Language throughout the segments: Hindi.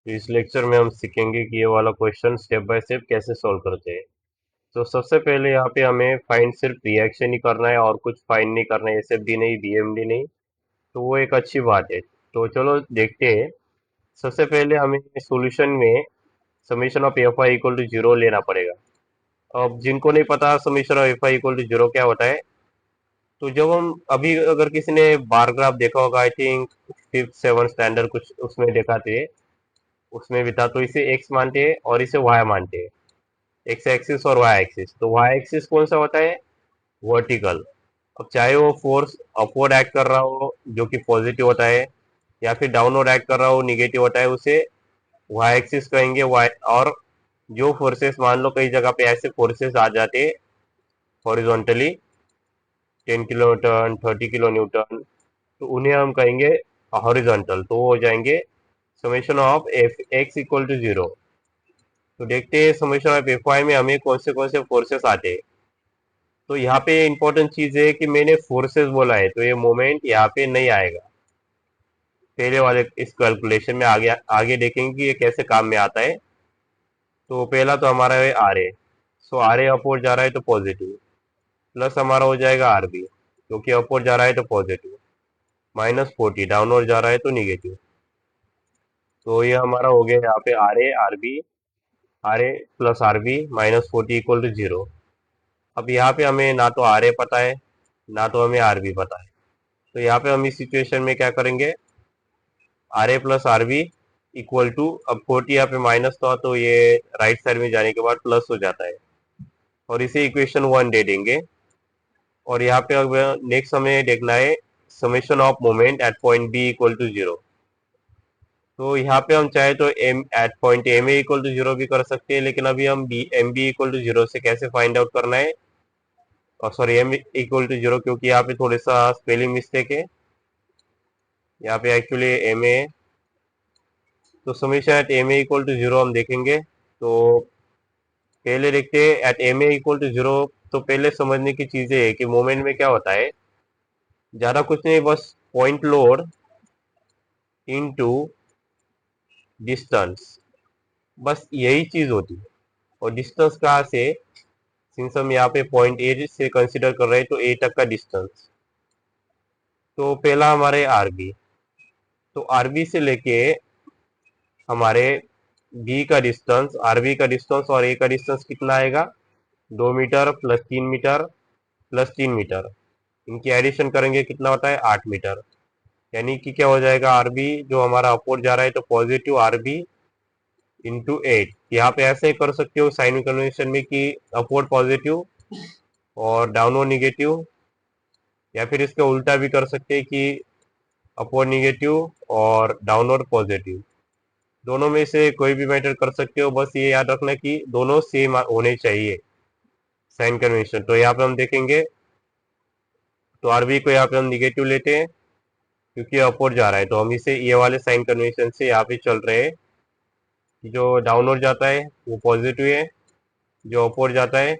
तो इस लेक्चर में हम सीखेंगे कि ये वाला क्वेश्चन स्टेप बाय स्टेप कैसे सॉल्व करते हैं। तो सबसे पहले यहाँ पे हमें फाइंड सिर्फ रिएक्शन ही करना है और कुछ फाइंड नहीं करना है, एसएफडी नहीं, बीएमडी नहीं। तो वो एक अच्छी बात है। तो चलो देखते हैं। सबसे पहले हमें सॉल्यूशन में summation of F I equal to zero लेना पड़ेगा। अब जिनको नहीं पता summation of F I equal to zero क्या होता है, तो जब हम अभी अगर किसी ने बार ग्राफ देखा होगा, I think fifth seven standard कुछ उसमें देखा थे, उसमें भी था। तो इसे एक्स मानते हैं और इसे वाई मानते हैं, एक्स एक्सिस और वाई एक्सिस। तो वाई एक्सिस कौन सा होता है? वर्टिकल। अब चाहे वो फोर्स अपवर्ड एक्ट कर रहा हो जो कि पॉजिटिव होता है, या फिर डाउनवर्ड एक्ट कर रहा हो निगेटिव होता है, उसे वाई एक्सिस कहेंगे। वाई और जो फोर्सेस, मान लो कई जगह पे ऐसे फोर्सेस आ जाते horizontally, 10 kilo newton, 30 kilo newton, तो उन्हें हम कहेंगे हॉरिजॉन्टल। तो वो हो जाएंगे summation of F X equal to zero. तो देखते हैं समेशन ऑफ एफ वाई में हमें कौन से फोर्सेस आते हैं। तो यहाँ पे इंपॉर्टेंट चीज है कि मैंने फोर्सेस बोला है, तो ये मोमेंट यहाँ पे नहीं आएगा। पहले वाले इस कैलकुलेशन में आगे आगे देखेंगे कि ये कैसे काम में आता है। तो पहला तो हमारा है R A. So R A upward जा रहा है तो पॉजिटिव, प्लस हमारा हो जाएगा आर बी, क्योंकि अपवर्ड जा रहा है तो पॉजिटिव, -40 डाउनवर्ड जा रहा है तो निगेटिव। तो ये हमारा हो गया यहाँ पे R A R B, R A plus R B -40 equal to zero. अब यहाँ पे हमें ना तो आर ए पता है, ना तो हमें आर बी पता है। तो यहाँ पे हम इस सिचुएशन में क्या करेंगे, R A plus R B equal to, अब 40 यहाँ पे माइनस था तो ये राइट साइड में जाने के बाद प्लस हो जाता है, और इसे इक्वेशन 1 दे देंगे। और यहाँ पे अब नेक्स्ट हमें देखना है summation of moment at point B equal to zero. तो यहाँ पे हम चाहे तो M at point M A equal to zero भी कर सकते हैं, लेकिन अभी हम B M B equal to zero से कैसे फाइंड आउट करना है, और sorry M equal to zero, क्योंकि यहाँ पे थोड़ा सा स्पेलिंग मिस्टेक है। यहाँ पे एक्चुअली एम ए, तो summation at M A equal to zero हम देखेंगे। तो पहले देखते हैं at M A equal to zero. तो पहले समझने की चीजें है कि मोमेंट में क्या होता है, ज्यादा कुछ नहीं, बस पॉइंट लोड इनटू डिस्टेंस, बस यही चीज होती है। और डिस्टेंस कहाँ से, सिंस हम यहाँ पे पॉइंट ए से कंसीडर कर रहे हैं, तो ए तक का डिस्टेंस। तो पहला हमारे आरबी, तो आरबी से लेके हमारे बी का डिस्टेंस, आरबी का डिस्टेंस और ए का डिस्टेंस कितना आएगा, 2 metre plus 3 metre plus 3 metre, इनकी एडिशन करेंगे कितना होता है, 8 मीटर। यानी कि क्या हो जाएगा, आरबी जो हमारा अपवर्ड जा रहा है तो पॉजिटिव आरबी इंटू 8। यहाँ पे ऐसे ही कर सकते हो साइन कन्वेंशन में कि अपवर्ड पॉजिटिव और डाउनवर्ड निगेटिव, या फिर इसका उल्टा भी कर सकते हैं कि अपवर्ड निगेटिव और डाउनवर्ड पॉजिटिव। दोनों में से कोई भी मैटर कर सकते हो, बस ये याद रखना कि दोनों सेम होने चाहिए साइन कन्वेंशन। तो यहाँ पे हम देखेंगे, तो आरबी को यहाँ पे हम निगेटिव लेते हैं क्योंकि अपवर्ड जा रहा है, तो हम इसे ये वाले साइन कन्वेंशन से यहाँ पे चल रहे हैं कि जो डाउनवर्ड जाता है वो पॉजिटिव है, जो अपवर्ड जाता है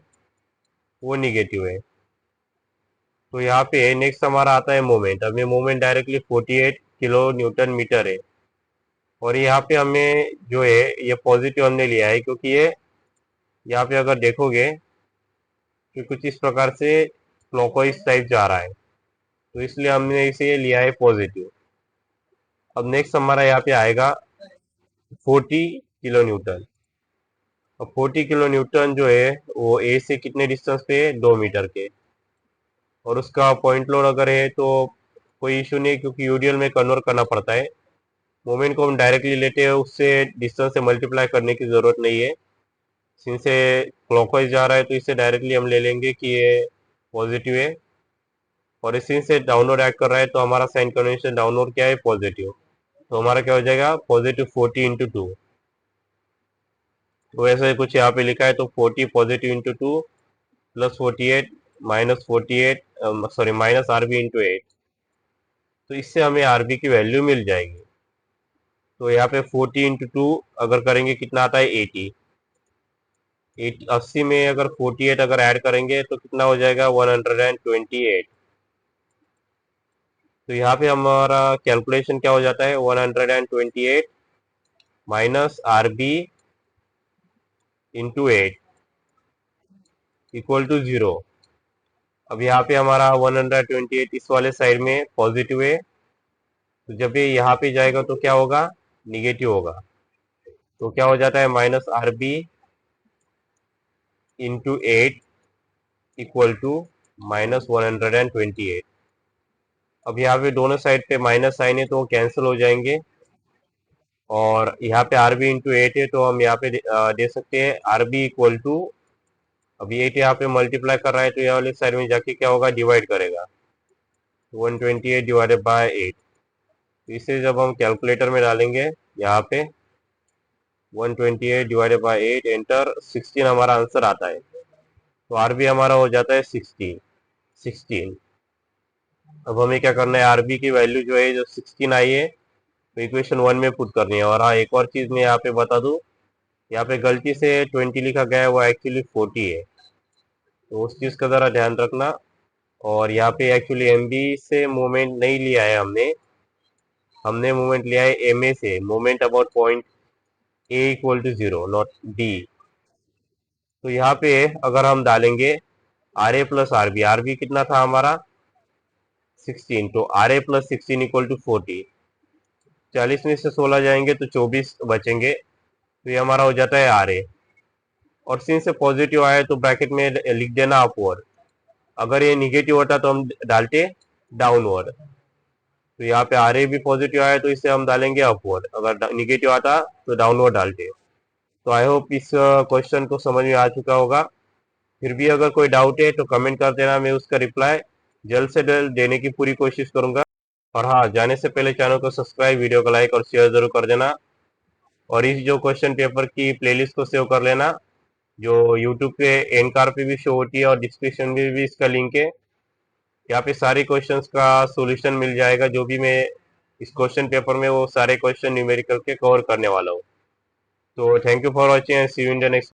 वो निगेटिव है। तो यहाँ पे नेक्स्ट हमारा आता है मोमेंट। अब ये moment directly 48 kilo newton metre है, और यहाँ पे हमें जो है ये पॉजिटिव हमने लिया है, क्योंकि ये यहाँ पे अगर देखोगे कि कुछ इस प्रकार से क्लॉकवाइज टाइप जा रहा है, तो इसलिए हमने इसे लिया है पॉजिटिव। अब नेक्स्ट हमारा यहाँ पे आएगा 40 किलो न्यूटन। अब 40 किलो न्यूटन जो है वो ए से कितने डिस्टेंस पे है, 2 मीटर के, और उसका पॉइंट लोड अगर है तो कोई इशू नहीं, क्योंकि यूडीएल में कन्वर्ट करना पड़ता है। मोमेंट को हम डायरेक्टली लेते हैं, उससे डिस्टेंस से मल्टीप्लाई करने की ज़रूरत नहीं है। सिंस से क्लॉकवाइज जा रहा है तो इसे डायरेक्टली हम ले लेंगे कि ये पॉजिटिव है, और इसी से डाउनवर्ड एक्ट कर रहा है तो हमारा साइन कन्वेंशन डाउनवर्ड क्या है, पॉजिटिव। तो हमारा क्या हो जाएगा, पॉजिटिव 40 × 2। तो ऐसा ही कुछ यहाँ पे लिखा है, तो 40 positive × 2 plus 48 -48, sorry minus R B × 8। तो इससे हमें आरबी की वैल्यू मिल जाएगी। तो यहाँ पे 40 × 2 अगर करेंगे कितना आता है, 80। 80 में अगर 48 अगर ऐड करेंगे तो कितना हो जाएगा, 128। तो यहाँ पे हमारा कैलकुलेशन क्या हो जाता है, 128 minus R B into 8 equal to 0। अब यहाँ पे हमारा 128 इस वाले साइड में पॉजिटिव है, तो जब ये यहाँ पे जाएगा तो क्या होगा, निगेटिव होगा। तो क्या हो जाता है, minus R B into 8 equal to minus 128। अब यहाँ पे दोनों साइड पे माइनस साइन है तो वो कैंसिल हो जाएंगे, और यहाँ पे आर बी इंटू 8 है तो हम यहाँ पे दे सकते हैं आर बी इक्वल टू, अभी 8 यहाँ पे मल्टीप्लाई कर रहा है तो यहाँ वाले साइड में जाके क्या होगा, डिवाइड करेगा, 128 डिवाइडेड बाय 8। इसे जब हम कैलकुलेटर में डालेंगे यहाँ पे 128 डिवाइडेड बाय 8 एंटर, 16 हमारा आंसर आता है। तो आर बी हमारा हो जाता है 16। अब हमें क्या करना है, आरबी की वैल्यू जो है, जो 16 आई है, तो इक्वेशन 1 में पुट करनी है। और हाँ, एक और चीज़ मैं यहाँ पे बता दूँ, यहाँ पे गलती से 20 लिखा गया है, वो एक्चुअली 40 है, तो उस चीज़ का ज़रा ध्यान रखना। और यहाँ पे एक्चुअली एम बी से मोमेंट नहीं लिया है हमने हमने मोमेंट लिया है एम ए से, moment about point A equal to 0 not D. तो यहाँ पे अगर हम डालेंगे R A plus R B कितना था हमारा 16, तो R A plus 16 equal to 40। 40 में से 16 जाएंगे तो 24 बचेंगे, तो ये हमारा हो जाता है आर ए। और सिंस से पॉजिटिव आया तो ब्रैकेट में लिख देना अपवर्ड, अगर ये निगेटिव होता तो हम डालते डाउनवर्ड। तो यहाँ पे आर ए भी पॉजिटिव आया तो इसे हम डालेंगे अपवर्ड, अगर निगेटिव आता तो डाउनवर्ड डालते। तो आई होप इस क्वेश्चन को समझ में आ चुका होगा। फिर भी अगर कोई डाउट है तो कमेंट कर देना, मैं उसका रिप्लाई जल्द से जल्द देने की पूरी कोशिश करूंगा। और हाँ, जाने से पहले चैनल को सब्सक्राइब, वीडियो को लाइक और शेयर जरूर कर देना। और इस जो क्वेश्चन पेपर की प्लेलिस्ट को सेव कर लेना, जो यूट्यूब पे एंड कार्ड पे भी शो होती है और डिस्क्रिप्शन में भी इसका लिंक है। यहाँ पे सारे क्वेश्चंस का सॉल्यूशन मिल जाएगा, जो भी मैं इस क्वेश्चन पेपर में वो सारे क्वेश्चन न्यूमेरिकल के कवर करने वाला हूँ। तो thank you for watching and see you in the next.